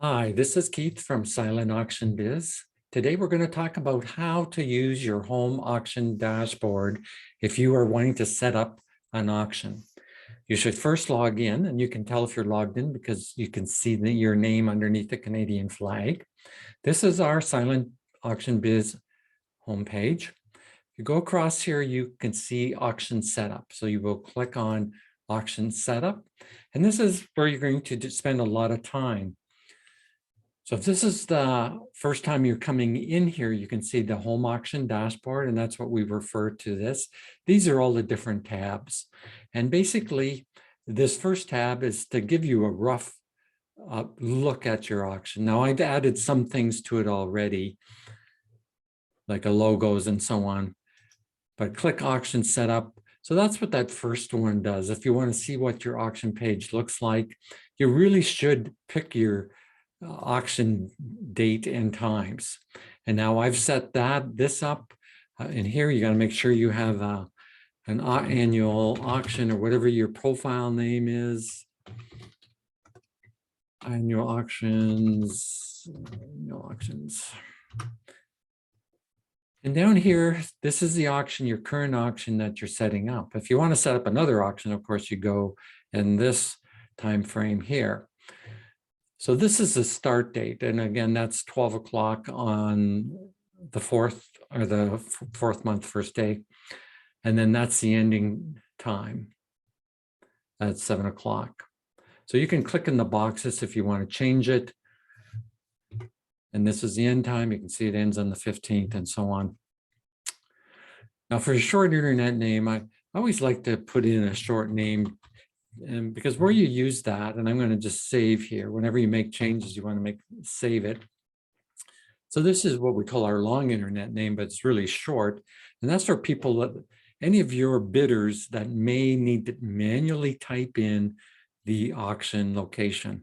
Hi, this is Keith from Silent Auction Biz. Today we're going to talk about how to use your home auction dashboard if you are wanting to set up an auction. You should first log in, and you can tell if you're logged in because you can see your name underneath the Canadian flag. This is our Silent Auction Biz homepage. You go across here, you can see auction setup. So you will click on auction setup, and this is where you're going to spend a lot of time. So if this is the first time you're coming in here, you can see the home auction dashboard, and that's what we refer to this. These are all the different tabs. And basically, this first tab is to give you a rough look at your auction. Now, I've added some things to it already, like logos and so on, but click auction setup. So that's what that first one does. If you want to see what your auction page looks like, you really should pick your auction date and times. And now I've set this up in here. You got to make sure you have an annual auction or whatever your profile name is. Annual auctions. And down here, this is the auction, your current auction that you're setting up. If you want to set up another auction, of course, you go in this time frame here. So this is the start date. And again, that's 12 o'clock on the fourth month, first day. And then that's the ending time. That's 7 o'clock. So you can click in the boxes if you want to change it. And this is the end time. You can see it ends on the 15th and so on. Now for a short internet name, I always like to put in a short name, and because where you use that, and I'm going to just save here, whenever you make changes, you want to save it. So this is what we call our long internet name, but it's really short. And that's for people that, any of your bidders that may need to manually type in the auction location.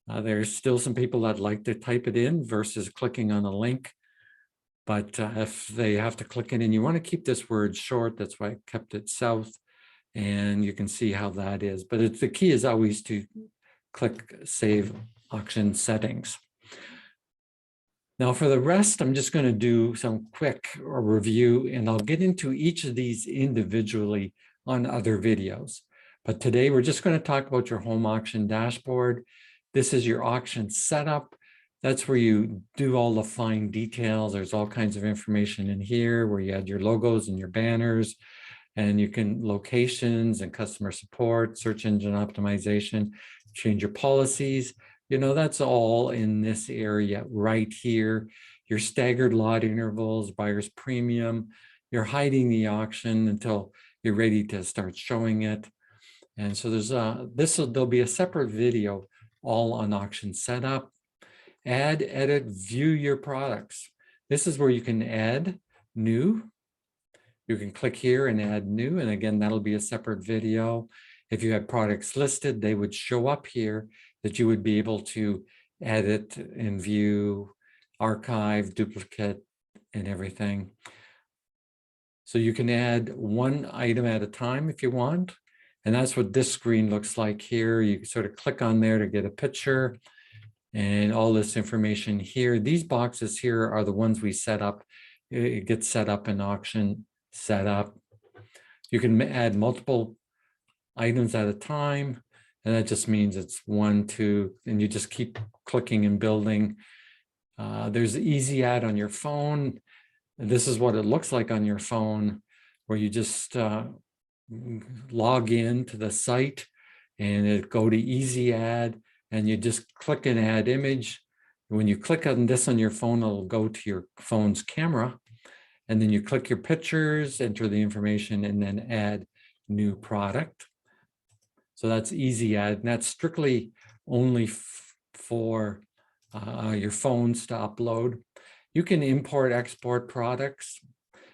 There's still some people that like to type it in versus clicking on a link. But if they have to click it in, you want to keep this word short. That's why I kept it south. And you can see how that is. But the key is always to click Save Auction Settings. Now for the rest, I'm just going to do some quick review, and I'll get into each of these individually on other videos. But today we're just going to talk about your home auction dashboard. This is your auction setup. That's where you do all the fine details. There's all kinds of information in here where you add your logos and your banners. And you can locations and customer support, search engine optimization, change your policies. You know, that's all in this area right here. Your staggered lot intervals, buyer's premium. You're hiding the auction until you're ready to start showing it. And so there'll be a separate video all on auction setup. Add, edit, view your products. This is where you can add new. You can click here and add new, and again, that'll be a separate video. If you have products listed, they would show up here that you would be able to edit and view, archive, duplicate, and everything. So you can add one item at a time if you want, and that's what this screen looks like here. You sort of click on there to get a picture and all this information here. These boxes here are the ones we set up. It gets set up in auction setup. You can add multiple items at a time, and that just means it's 1, 2, and you just keep clicking and building. There's Easy Add on your phone. This is what it looks like on your phone, where you just log in to the site and go to Easy Add, and you just click and add image. When you click on this on your phone, it'll go to your phone's camera. And then you click your pictures, enter the information, and then add new product. So that's Easy Add, and that's strictly only for your phones to upload. You can import, export products.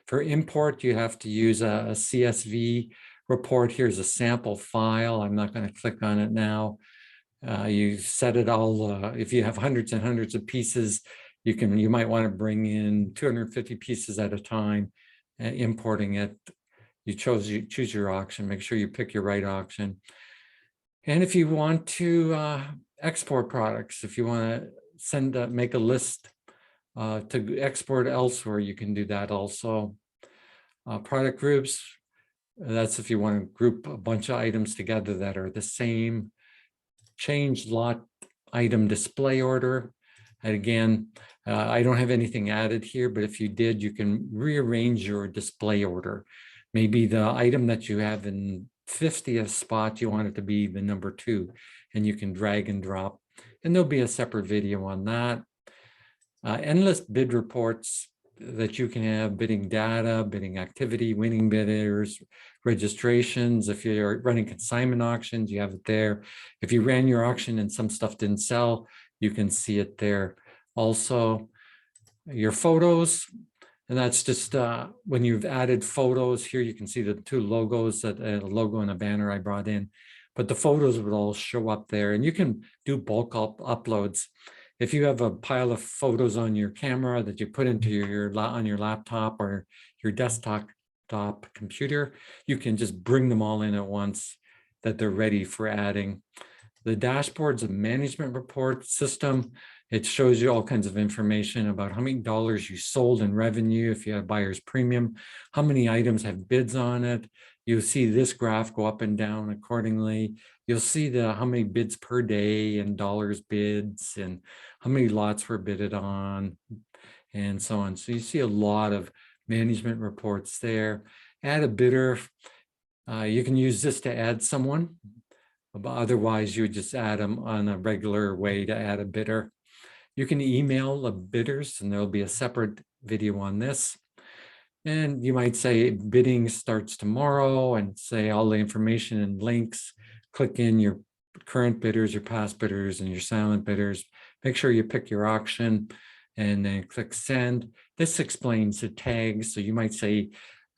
For import, you have to use a CSV report. Here's a sample file. I'm not going to click on it now. You set it all. If you have hundreds and hundreds of pieces, you might want to bring in 250 pieces at a time, importing it. You choose your auction. Make sure you pick your right auction. And if you want to export products. If you want to make a list to export elsewhere, you can do that also. Product groups, that's if you want to group a bunch of items together that are the same. Change lot item display order. And again, I don't have anything added here, but if you did, you can rearrange your display order. Maybe the item that you have in 50th spot, you want it to be the number 2, and you can drag and drop. And there'll be a separate video on that. Endless bid reports that you can have: bidding data, bidding activity, winning bidders, registrations. If you're running consignment auctions, you have it there. If you ran your auction and some stuff didn't sell, you can see it there. Also, your photos, and that's just when you've added photos here, you can see the 2 logos, that a logo and a banner I brought in, but the photos would all show up there, and you can do bulk uploads. If you have a pile of photos on your camera that you put into on your laptop or your desktop computer, you can just bring them all in at once, that they're ready for adding. The dashboard's a management report system. It shows you all kinds of information about how many dollars you sold in revenue, if you have buyer's premium, how many items have bids on it. You'll see this graph go up and down accordingly. You'll see how many bids per day and dollars bids and how many lots were bidded on and so on. So you see a lot of management reports there. Add a bidder. You can use this to add someone. But otherwise, you would just add them on a regular way to add a bidder. You can email the bidders, and there'll be a separate video on this. And you might say bidding starts tomorrow, and say all the information and links. Click in your current bidders, your past bidders, and your silent bidders. Make sure you pick your auction, and then click send. This explains the tags. So you might say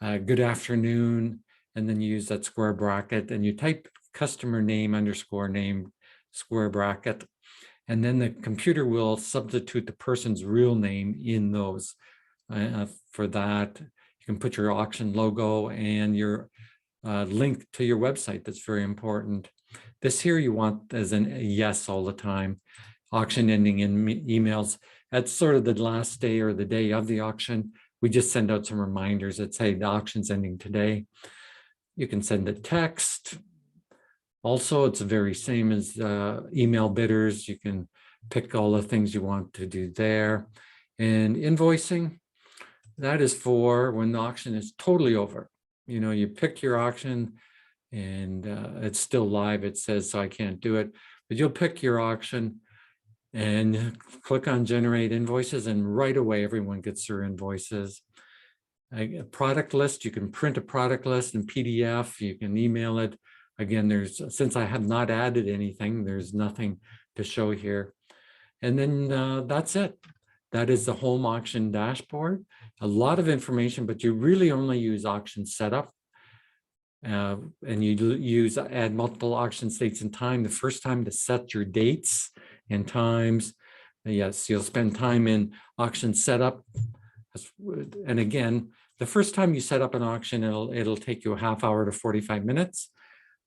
good afternoon, and then you use that square bracket, and you type customer name _ name square bracket, and then the computer will substitute the person's real name in those. For that, you can put your auction logo and your link to your website. That's very important. This here you want as a yes all the time. Auction ending in emails. That's sort of the last day or the day of the auction. We just send out some reminders that say the auction's ending today. You can send a text. Also, it's the very same as email bidders. You can pick all the things you want to do there. And invoicing, that is for when the auction is totally over. You know, you pick your auction and it's still live. It says, so I can't do it, but you'll pick your auction and click on generate invoices, and right away, everyone gets their invoices. A product list, you can print a product list in PDF, you can email it. Again, since I have not added anything, there's nothing to show here. And then that's it. That is the home auction dashboard. A lot of information, but you really only use auction setup. And you add multiple auction dates and time. The first time to set your dates and times. Yes, you'll spend time in auction setup. And again, the first time you set up an auction, it'll take you a half hour to 45 minutes.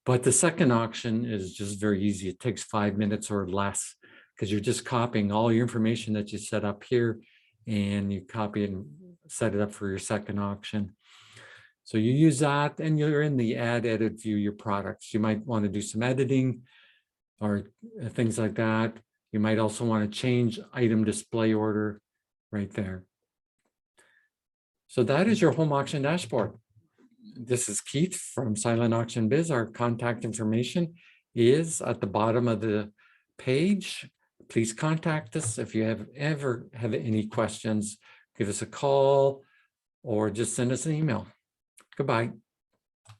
But the second auction is just very easy. It takes 5 minutes or less, because you're just copying all your information that you set up here, and you copy and set it up for your second auction. So you use that, and you're in the add, edit, view your products. You might want to do some editing or things like that. You might also want to change item display order right there. So that is your home auction dashboard. This is Keith from Silent Auction Biz. Our contact information is at the bottom of the page. Please contact us if you ever have any questions. Give us a call or just send us an email. Goodbye.